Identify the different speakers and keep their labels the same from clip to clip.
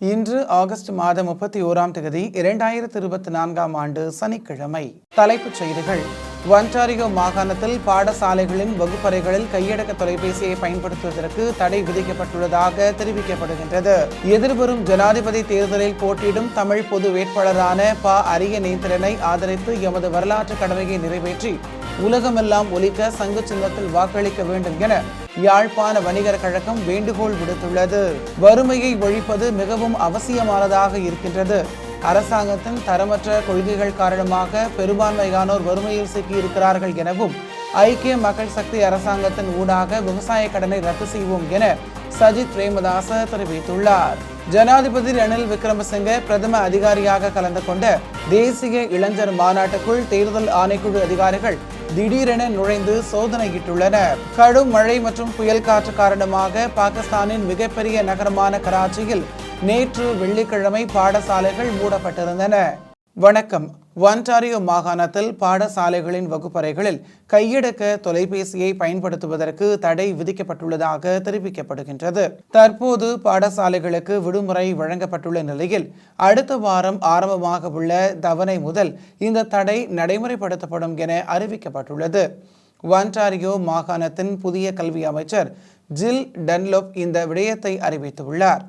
Speaker 1: இன்று ஆகஸ்ட் மாதம் 31ஆம் தேதி 2024ஆம் ஆண்டு சனிக்கிழமை. தலைப்புச் செய்திகள். ஒன்டாரியோ மாகாணத்தில் பாடசாலைகளின் வகுப்பறைகளில் கையடக்க தொலைபேசியை பயன்படுத்துவதற்கு தடை விதிக்கப்பட்டுள்ளதாக தெரிவிக்கப்படுகின்றது. எதிர்வரும் ஜனாதிபதி தேர்தலில் போட்டியிடும் தமிழ் பொது வேட்பாளரான ப. அரியநேந்திரனை ஆதரித்து எமது வரலாற்று கடமையை நிறைவேற்றி உலகமெல்லாம் ஒலிக்க சங்கு சின்னத்தில் வாக்களிக்க வேண்டும் என யாழ்ப்பாண வணிகர் கழகம் வேண்டுகோள் விடுத்துள்ளது. வறுமையை ஒழிப்பது மிகவும் அவசியமானதாக இருக்கின்றது. அரசாங்கத்தின் தரமற்ற கொள்கைகள் காரணமாக பெரும்பான்மையானோர் வறுமையில் சிக்கியிருக்கிறார்கள் எனவும் ஐக்கிய மக்கள் சக்தி அரசாங்கத்தின் ஊடாக விவசாய கடனை ரத்து செய்வோம் என சஜித் பிரேமதாச தெரிவித்துள்ளார். ஜனாதிபதி ரணில் விக்ரமசிங்கே பிரதம அதிகாரியாக கலந்து கொண்ட தேசிய இளைஞர் மாநாட்டுக்குள் தேர்தல் ஆணைக்குழு அதிகாரிகள் திடீரென நுழைந்து சோதனையிட்டுள்ளனர். கடும் மழை மற்றும் புயல் காற்று காரணமாக பாகிஸ்தானின் மிகப்பெரிய நகரமான கராச்சியில் நேற்று வெள்ளிக்கிழமை பாடசாலைகள் மூடப்பட்டிருந்தன. வணக்கம். ஒன்டாரியோ மாகாணத்தில் பாடசாலைகளின் வகுப்பறைகளில் கையடக்க தொலைபேசியை பயன்படுத்துவதற்கு தடை விதிக்கப்பட்டுள்ளதாக தெரிவிக்கப்படுகின்றது. தற்போது பாடசாலைகளுக்கு விடுமுறை வழங்கப்பட்டுள்ள நிலையில் அடுத்த வாரம் ஆரம்பமாக உள்ள தவணை முதல் இந்த தடை நடைமுறைப்படுத்தப்படும் என அறிவிக்கப்பட்டுள்ளது. ஒன்டாரியோ மாகாணத்தின் புதிய கல்வி அமைச்சர் ஜில் டன்லோப் இந்த விடயத்தை அறிவித்துள்ளார்.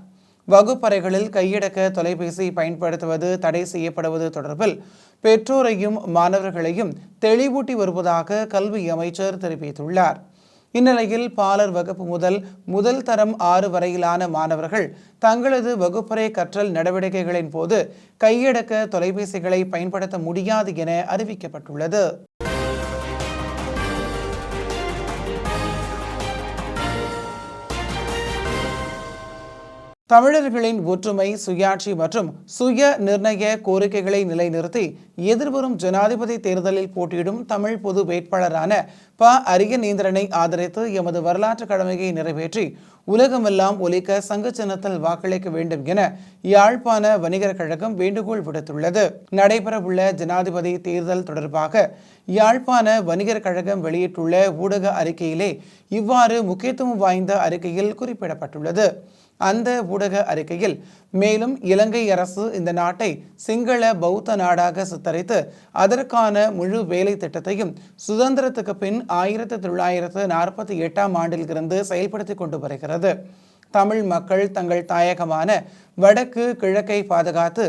Speaker 1: வகுப்பறைகளில் கையடக்க தொலைபேசி பயன்படுத்துவது தடை செய்யப்படுவது தொடர்பில் பெற்றோரையும் மாணவர்களையும் தெளிவூட்டி வருவதாக கல்வி அமைச்சர் தெரிவித்துள்ளார். இந்நிலையில் பாலர் வகுப்பு முதல் தரம் 6 வரையிலான மாணவர்கள் தங்களது வகுப்பறை கற்றல் நடவடிக்கைகளின் போது கையடக்க தொலைபேசிகளை பயன்படுத்த முடியாது என அறிவிக்கப்பட்டுள்ளது. தமிழர்களின் ஒற்றுமை, சுயாட்சி மற்றும் சுய நிர்ணய கோரிக்கைகளை நிலைநிறுத்தி எதிர்வரும் ஜனாதிபதி தேர்தலில் போட்டியிடும் தமிழ் பொது வேட்பாளரான ப. அரியநேந்திரனை ஆதரித்து எமது வரலாற்று கடமையை நிறைவேற்றி உலகமெல்லாம் ஒலிக்க சங்கு சின்னத்தில் வாக்களிக்க வேண்டும் என யாழ்ப்பாண வணிகர் கழகம் வேண்டுகோள் விடுத்துள்ளது. நடைபெறவுள்ள ஜனாதிபதி தேர்தல் தொடர்பாக யாழ்ப்பாண வணிகர் கழகம் வெளியிட்டுள்ள ஊடக அறிக்கையிலே இவ்வாறு முக்கியத்துவம் வாய்ந்த அறிக்கையில் குறிப்பிடப்பட்டுள்ளது. அந்த ஊடக அறிக்கையில் மேலும் இலங்கை அரசு இந்த நாட்டை சிங்கள பௌத்த நாடாக சித்தரித்து அதற்கான முழு வேலை திட்டத்தையும் சுதந்திரத்துக்கு பின் 1948ஆம் ஆண்டில் இருந்து செயல்படுத்தி கொண்டு வருகிறது. தமிழ் மக்கள் தங்கள் தாயகமான வடக்கு கிழக்கை பாதுகாத்து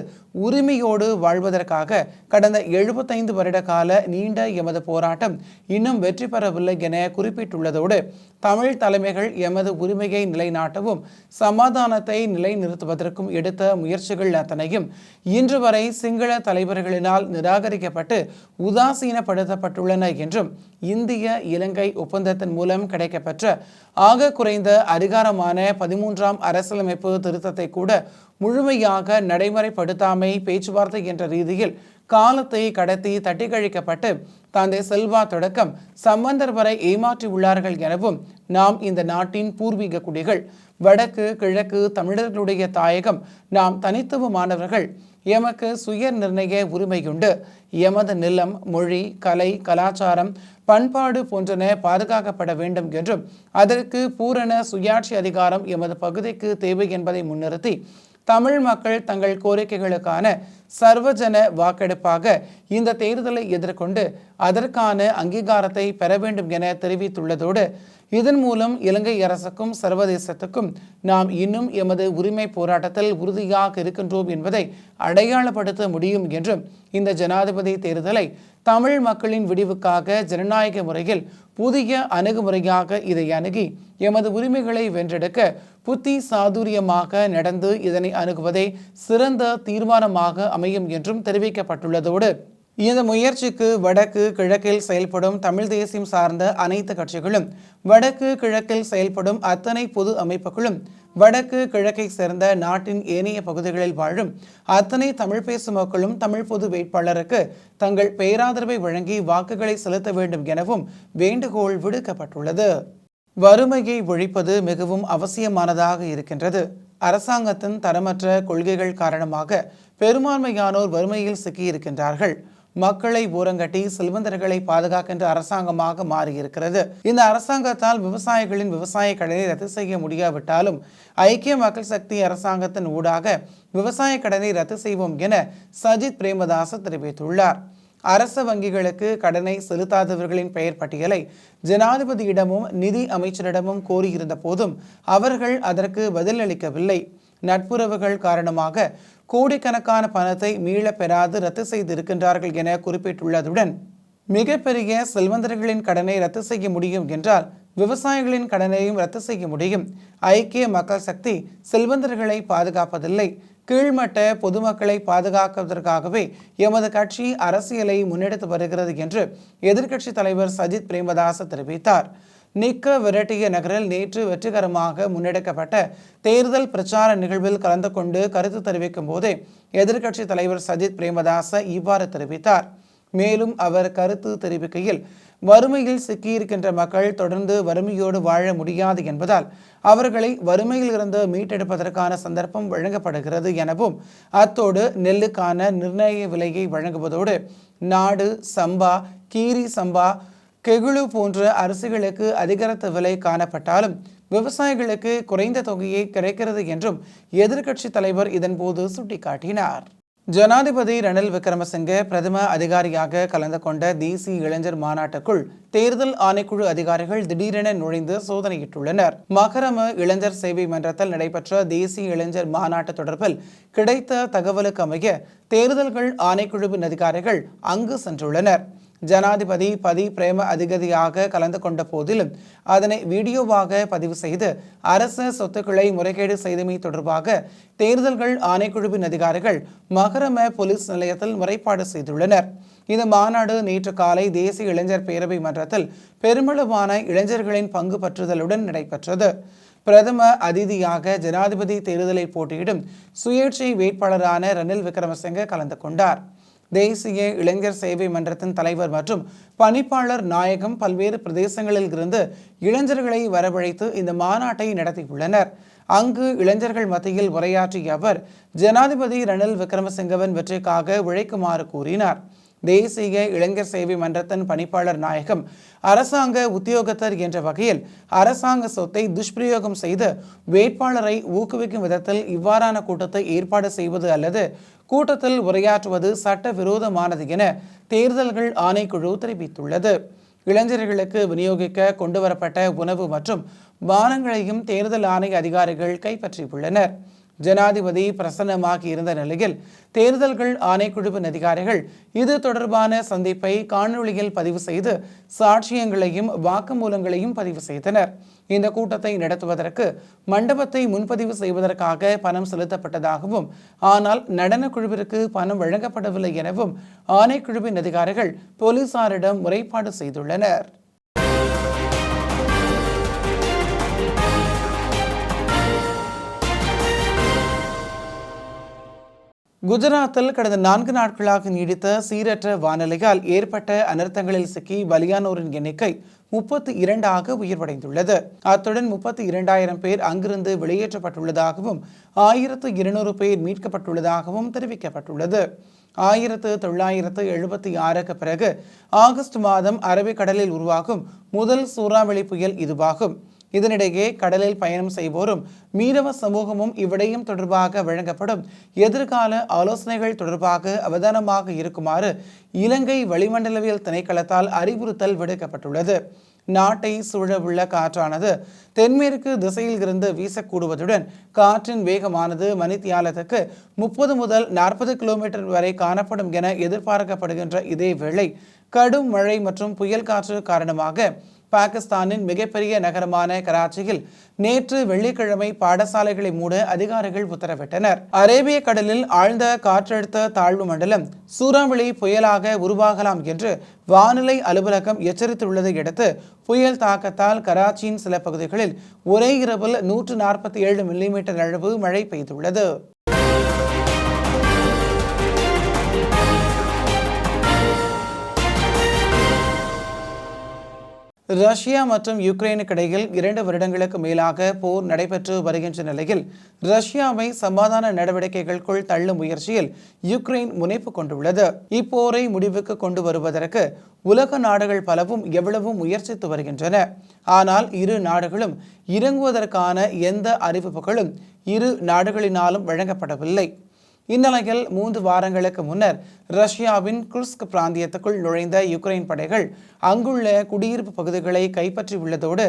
Speaker 1: உரிமையோடு வாழ்வதற்காக கடந்த 75 வருட கால நீண்ட எமது போராட்டம் இன்னும் வெற்றி பெறவில்லை என குறிப்பிட்டுள்ளதோடு தமிழ் தலைமைகள் எமது உரிமையை நிலைநாட்டவும் சமாதானத்தை நிலைநிறுத்துவதற்கும் எடுத்த முயற்சிகள் அத்தனையும் இன்று வரை சிங்கள தலைவர்களினால் நிராகரிக்கப்பட்டு உதாசீனப்படுத்தப்பட்டுள்ளன என்றும் இந்திய இலங்கை ஒப்பந்தத்தின் மூலம் கிடைக்கப்பெற்ற ஆக குறைந்த அதிகாரமான 13ஆம் அரசியலமைப்பு திருத்தத்தை கூட முழுமையாக நடைமுறைப்படுத்தாமை பேச்சுவார்த்தை என்ற ரீதியில் காலத்தை கடத்தி தட்டி கழிக்கப்பட்டு தந்தை செல்வா தொடக்கம் சம்பந்தர் வரை ஏமாற்றியுள்ளார்கள் எனவும் நாம் இந்த நாட்டின் பூர்வீக குடிகள், வடக்கு கிழக்கு தமிழர்களுடைய தாயகம், நாம் தனித்துவமானவர்கள், எமக்கு சுய நிர்ணய உரிமையுண்டு, எமது நிலம், மொழி, கலை, கலாச்சாரம், பண்பாடு போன்றன பாதுகாக்கப்பட வேண்டும் என்றும் அதற்கு பூரண சுயாட்சி அதிகாரம் எமது பகுதிக்கு தேவை என்பதை முன்னிறுத்தி தமிழ் மக்கள் தங்கள் கோரிக்கைகளுக்கான சர்வஜன வாக்கெடுப்பாக இந்த தேர்தலை எதிர்கொண்டு அதற்கான அங்கீகாரத்தை பெற வேண்டும் என தெரிவித்துள்ளதோடு இதன் மூலம் இலங்கை அரசுக்கும் சர்வதேசத்துக்கும் நாம் இன்னும் எமது உரிமை போராட்டத்தில் உறுதியாக இருக்கின்றோம் என்பதை அடையாளப்படுத்த முடியும் என்றும் இந்த ஜனாதிபதி தேர்தலை தமிழ் மக்களின் விடிவுக்காக ஜனநாயக முறையில் புதிய அணுகுமுறையாக இதை அணுகி எமது உரிமைகளை வென்றெடுக்க புத்தி சாதுரியமாக நடந்து இதனை அணுகுவதே சிறந்த தீர்மானமாக அமையும் என்றும் தெரிவிக்கப்பட்டுள்ளதோடு இந்த முயற்சிக்கு வடக்கு கிழக்கில் செயல்படும் தமிழ் தேசியம் சார்ந்த அனைத்து கட்சிகளும், வடக்கு கிழக்கில் செயல்படும் அத்தனை பொது அமைப்புகளும், வடக்கு கிழக்கை சேர்ந்த நாட்டின் ஏனைய பகுதிகளில் வாழும் அத்தனை தமிழ் பேசும் மக்களும் தமிழ் பொது வேட்பாளருக்கு தங்கள் பேராதரவை வழங்கி வாக்குகளை செலுத்த வேண்டும் எனவும் வேண்டுகோள் விடுக்கப்பட்டுள்ளது. வறுமையை ஒழிப்பது மிகவும் அவசியமானதாக இருக்கின்றது. அரசாங்கத்தின் தரமற்ற கொள்கைகள் காரணமாக பெரும்பான்மையானோர் வறுமையில் சிக்கியிருக்கின்றார்கள். மக்களை ஓரங்கட்டி செல்வந்தர்களை பாதுகாக்கின்ற அரசாங்கமாக மாறியிருக்கிறது. இந்த அரசாங்கத்தால் விவசாயிகளின் விவசாய கடனை ரத்து செய்ய முடியாவிட்டாலும் ஐக்கிய மக்கள் சக்தி அரசாங்கத்தின் ஊடாக விவசாய கடனை ரத்து செய்வோம் என சஜித் பிரேமதாச தெரிவித்துள்ளார். அரச வங்கிகளுக்கு கடனை செலுத்தாதவர்களின் பெயர் பட்டியலை ஜனாதிபதியிடமும் நிதி அமைச்சரிடமும் கோரியிருந்த போதும் அவர்கள் அதற்கு பதிலளிக்கவில்லை. நட்புறவுகள் காரணமாக கோடிக்கணக்கான பணத்தை மீள பெறாது ரத்து செய்திருக்கின்றார்கள் என குறிப்பிட்டுள்ளதுடன் மிகப்பெரிய செல்வந்தர்களின் கடனை ரத்து செய்ய முடியும் என்றால் விவசாயிகளின் கடனையும் ரத்து செய்ய முடியும். ஐக்கிய மக்கள் சக்தி செல்வந்தர்களை பாதுகாப்பதில்லை, கீழ்மட்ட பொதுமக்களை பாதுகாப்பதற்காகவே எமது கட்சி அரசியலை முன்னெடுத்து வருகிறது என்று எதிர்க்கட்சி தலைவர் சஜித் பிரேமதாச தெரிவித்தார். நிக்க விரட்டிய நகரில் நேற்று வெற்றிகரமாக முன்னெடுக்கப்பட்ட தேர்தல் பிரச்சார நிகழ்வில் கலந்து கொண்டு கருத்து தெரிவிக்கும் போதே எதிர்க்கட்சி தலைவர் சஜித் பிரேமதாச இவ்வாறு தெரிவித்தார். மேலும் அவர் கருத்து தெரிவிக்கையில், வறுமையில் சிக்கியிருக்கின்ற மக்கள் தொடர்ந்து வறுமையோடு வாழ முடியாது என்பதால் அவர்களை வறுமையில் இருந்து மீட்டெடுப்பதற்கான சந்தர்ப்பம் வழங்கப்படுகிறது எனவும், அத்தோடு நெல்லுக்கான நிர்ணய விலையை வழங்குவதோடு நாடு சம்பா, கீரி சம்பா, கெகுழு போன்ற அரிசிகளுக்கு அதிகரித்த விலை காணப்பட்டாலும் விவசாயிகளுக்கு குறைந்த தொகையை கிடைக்கிறது என்றும் எதிர்க்கட்சி தலைவர் இதன்போது சுட்டிக்காட்டினார். ஜனாதிபதி ரணில் விக்ரமசிங்கே பிரதம அதிகாரியாக கலந்து கொண்ட தேசிய இளைஞர் மாநாட்டுக்குள் தேர்தல் ஆணைக்குழு அதிகாரிகள் திடீரென நுழைந்து சோதனையிட்டுள்ளனர். மகரம இளைஞர் சேவை மன்றத்தில் நடைபெற்ற தேசிய இளைஞர் மாநாட்டு தொடர்பில் கிடைத்த தகவலுக்கு அமைய தேர்தல்கள் ஆணைக்குழுவின் அதிகாரிகள் அங்கு சென்றுள்ளனர். ஜனாதிபதி பதி பிரேம அதிகாரியாக கலந்து கொண்ட போதிலும் அதனை வீடியோவாக பதிவு செய்து அரசு சொத்துக்களை முறைகேடு செய்தமை தொடர்பாக தேர்தல்கள் ஆணைக்குழுவின் அதிகாரிகள் மகரம போலீஸ் நிலையத்தில் முறைப்பாடு செய்துள்ளனர். இந்த மாநாடு நேற்று காலை தேசிய இளைஞர் பேரவை மன்றத்தில் பெருமளவான இளைஞர்களின் பங்கு பற்றுதலுடன் நடைபெற்றது. பிரதம அதிதியாக ஜனாதிபதி தேர்தலில் போட்டியிடும் சுயேட்சை வேட்பாளரான ரணில் விக்ரமசிங்கே கலந்து கொண்டார். தேசிய இளைஞர் சேவை மன்றத்தின் தலைவர் மற்றும் பணிப்பாளர் நாயகம் பல்வேறு பிரதேசங்களில் இருந்து இளைஞர்களை வரவழைத்து இந்த மாநாட்டை நடத்தியுள்ளனர். அங்கு இளைஞர்கள் மத்தியில் உரையாற்றிய அவர் ஜனாதிபதி ரணில் விக்ரமசிங்கவின் வெற்றிக்காக உழைக்குமாறு கூறினார். தேசிய இளைஞர் சேவை மன்றத்தின் பணிப்பாளர் நாயகம் அரசாங்க உத்தியோகத்தர் என்ற வகையில் அரசாங்க சொத்தை துஷ்பிரயோகம் செய்து வேட்பாளரை ஊக்குவிக்கும் விதத்தில் இவ்வாறான கூட்டத்தை ஏற்பாடு செய்வது அல்லது கூட்டத்தில் உரையாற்றுவது சட்ட விரோதமானது என தேர்தல்கள் ஆணைக்குழு தெரிவித்துள்ளது. இளைஞர்களுக்கு விநியோகிக்க கொண்டுவரப்பட்ட உணவு மற்றும் பானங்களையும் தேர்தல் ஆணைய அதிகாரிகள் கைப்பற்றியுள்ளனர். ஜனாதிபதி பிரசன்னமாகி இருந்த நிலையில் தேர்தல்கள் ஆணைக்குழுவின் அதிகாரிகள் இது தொடர்பான சந்திப்பை காணொளியில் பதிவு செய்து சாட்சியங்களையும் வாக்குமூலங்களையும் பதிவு செய்தனர். இந்த கூட்டத்தை நடத்துவதற்கு மண்டபத்தை முன்பதிவு செய்வதற்காக பணம் செலுத்தப்பட்டதாகவும், ஆனால் நடன குழுவிற்கு பணம் வழங்கப்படவில்லை எனவும் ஆணைக்குழுவின் அதிகாரிகள் போலீசாரிடம் முறைப்பாடு செய்துள்ளனர். குஜராத்தில் கடந்த 4 நாட்களாக நீடித்த சீரற்ற வானிலையால் ஏற்பட்ட அனர்த்தங்களில் சிக்கி பலியானோரின் எண்ணிக்கை 32ஆக உயர்வடைந்துள்ளது. அத்துடன் 32,000 பேர் அங்கிருந்து வெளியேற்றப்பட்டுள்ளதாகவும் 1,200 பேர் மீட்கப்பட்டுள்ளதாகவும் தெரிவிக்கப்பட்டுள்ளது. 1976க்கு பிறகு ஆகஸ்ட் மாதம் அரபிக்கடலில் உருவாகும் முதல் சூறாவளி புயல் இதுவாகும். இதனிடையே கடலில் பயணம் செய்வோரும் மீனவ சமூகமும் இவ்விடயம் தொடர்பாக வழங்கப்படும் எதிர்கால ஆலோசனைகள் தொடர்பாக அவதானமாக இருக்குமாறு இலங்கை வளிமண்டலவியல் திணைக்களத்தால் அறிவுறுத்தல் விடுக்கப்பட்டுள்ளது. நாட்டை சூழவுள்ள காற்றானது தென்மேற்கு திசையில் இருந்து வீசக்கூடுவதுடன் காற்றின் வேகமானது மணித்தியாலத்துக்கு 30 முதல் 40 கிலோமீட்டர் வரை காணப்படும் என எதிர்பார்க்கப்படுகின்ற இதேவேளை கடும் மழை மற்றும் புயல் காற்று காரணமாக பாகிஸ்தானின் மிகப்பெரிய நகரமான கராச்சியில் நேற்று வெள்ளிக்கிழமை பாடசாலைகளை மூட அதிகாரிகள் உத்தரவிட்டனர். அரேபிய கடலில் ஆழ்ந்த காற்றழுத்த தாழ்வு மண்டலம் சூறாவளி புயலாக உருவாகலாம் என்று வானிலை அலுவலகம் எச்சரித்துள்ளதை அடுத்து புயல் தாக்கத்தால் கராச்சியின் சில பகுதிகளில் ஒரே இரவில் 147 மில்லிமீட்டர் அளவு மழை பெய்துள்ளது. ரஷ்யா மற்றும் யுக்ரைனுக்கு இடையில் 2 வருடங்களுக்கு மேலாக போர் நடைபெற்று வருகின்ற நிலையில் ரஷ்யாவை சமாதான நடவடிக்கைகளுக்குள் தள்ளும் முயற்சியில் யுக்ரைன் முனைப்பு கொண்டுள்ளது. இப்போரை முடிவுக்கு கொண்டு வருவதற்கு உலக நாடுகள் பலவும் எவ்வளவும் முயற்சித்து வருகின்றன. ஆனால் இரு நாடுகளும் இறங்குவதற்கான எந்த அறிவிப்புகளும் இரு நாடுகளினாலும் வழங்கப்படவில்லை. இந்நிலையில் 3 வாரங்களுக்கு முன்னர் ரஷ்யாவின் குர்ஸ்க் பிராந்தியத்துக்குள் நுழைந்த யுக்ரைன் படைகள் அங்குள்ள குடியிருப்பு பகுதிகளை கைப்பற்றியுள்ளதோடு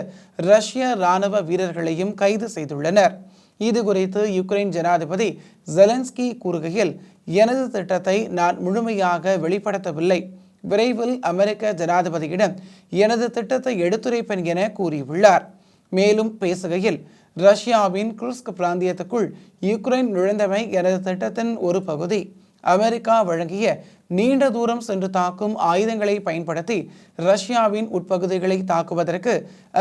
Speaker 1: ரஷ்ய இராணுவ வீரர்களையும் கைது செய்துள்ளனர். இது குறித்து யுக்ரைன் ஜனாதிபதி ஜெலன்ஸ்கி கூறுகையில், எனது திட்டத்தை நான் முழுமையாக வெளிப்படுத்தவில்லை. விரைவில் அமெரிக்க ஜனாதிபதியிடம் எனது திட்டத்தை எடுத்துரைப்பேன் என கூறியுள்ளார். மேலும் பேசுகையில், ரஷ்யாவின் குர்ஸ்க் பிராந்தியத்துக்குள் யுக்ரைன் நுழைந்தமை எனது திட்டத்தின் ஒரு பகுதி. அமெரிக்கா வழங்கிய நீண்ட தூரம் சென்று தாக்கும் ஆயுதங்களை பயன்படுத்தி ரஷ்யாவின் உட்பகுதிகளை தாக்குவதற்கு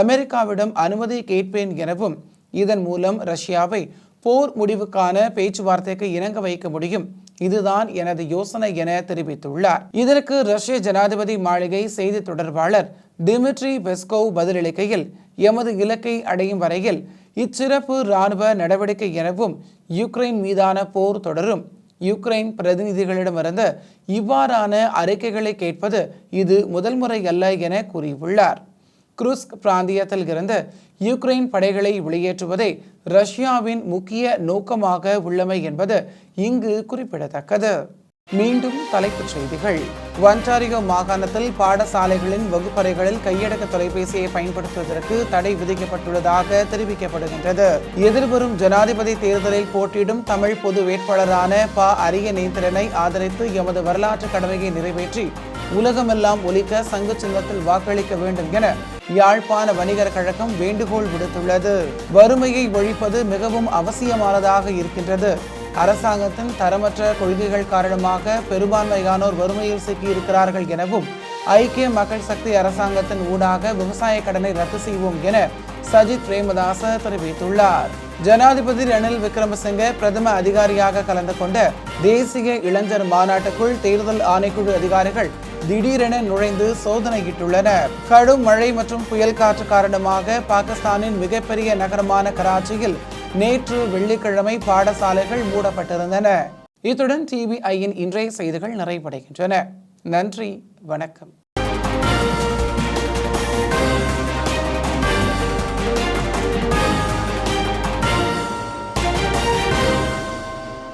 Speaker 1: அமெரிக்காவிடம் அனுமதி கேட்பேன் எனவும், இதன் மூலம் ரஷ்யாவை போர் முடிவுக்கான பேச்சுவார்த்தைக்கு இணங்க வைக்க முடியும். இதுதான் எனது யோசனை என தெரிவித்துள்ளார். இதற்கு ரஷ்ய ஜனாதிபதி மாளிகை செய்தி தொடர்பாளர் டிமிட்ரி பெஸ்கோவ் பதிலளிக்கையில், எமது இலக்கை அடையும் வரையில் இச்சிறப்பு இராணுவ நடவடிக்கை எனவும் யுக்ரைன் மீதான போர் தொடரும். யுக்ரைன் பிரதிநிதிகளிடமிருந்து இவ்வாறான அறிக்கைகளை கேட்பது இது முதல் முறை அல்ல என கூறியுள்ளார். குர்ஸ்க் பிராந்தியத்தில் இருந்து யுக்ரைன் படைகளை வெளியேற்றுவதே ரஷ்யாவின் முக்கிய நோக்கமாக உள்ளமை என்பது இங்கு குறிப்பிடத்தக்கது. மீண்டும் தலைப்புச் செய்திகள். ஒன்டாரியோ மாகாணத்தில் பாடசாலைகளின் வகுப்பறைகளில் கையடக்க தொலைபேசியை பயன்படுத்துவதற்கு தடை விதிக்கப்பட்டுள்ளதாக தெரிவிக்கப்படுகின்றது. எதிர்வரும் ஜனாதிபதி தேர்தலில் போட்டியிடும் தமிழ் பொது வேட்பாளரான ப. அரியநேத்திரனை ஆதரித்து எமது வரலாற்று கடமையை நிறைவேற்றி உலகமெல்லாம் ஒலிக்க சங்கு சின்னத்தில் வாக்களிக்க வேண்டும் என யாழ்ப்பாண வணிகர் கழகம் வேண்டுகோள் விடுத்துள்ளது. வறுமையை ஒழிப்பது மிகவும் அவசியமானதாக இருக்கின்றது. அரசாங்கத்தின் தரமற்ற கொள்கைகள் காரணமாக பெரும்பான்மையானோர் வறுமையில் சிக்கியிருக்கிறார்கள் எனவும், ஐக்கிய மக்கள் சக்தி அரசாங்கத்தின் ஊடாக விவசாய கடனை ரத்து செய்வோம் என சஜித் பிரேமதாச தெரிவித்துள்ளார். ஜனாதிபதி ரணில் விக்ரமசிங்கே பிரதம அதிகாரியாக கலந்து கொண்ட தேசிய இளைஞர் மாநாட்டுக்குள் தேர்தல் ஆணைக்குழு அதிகாரிகள் திடீரென நுழைந்து சோதனையிட்டுள்ளனர். கடும் மழை மற்றும் புயல் காற்று காரணமாக பாகிஸ்தானின் மிகப்பெரிய நகரமான கராச்சியில் நேற்று வெள்ளிக்கிழமை பாடசாலைகள் மூடப்பட்டிருந்தன. இத்துடன் டிவிஐயின் இன்றைய செய்திகள் நிறைவடைகின்றன. நன்றி, வணக்கம்.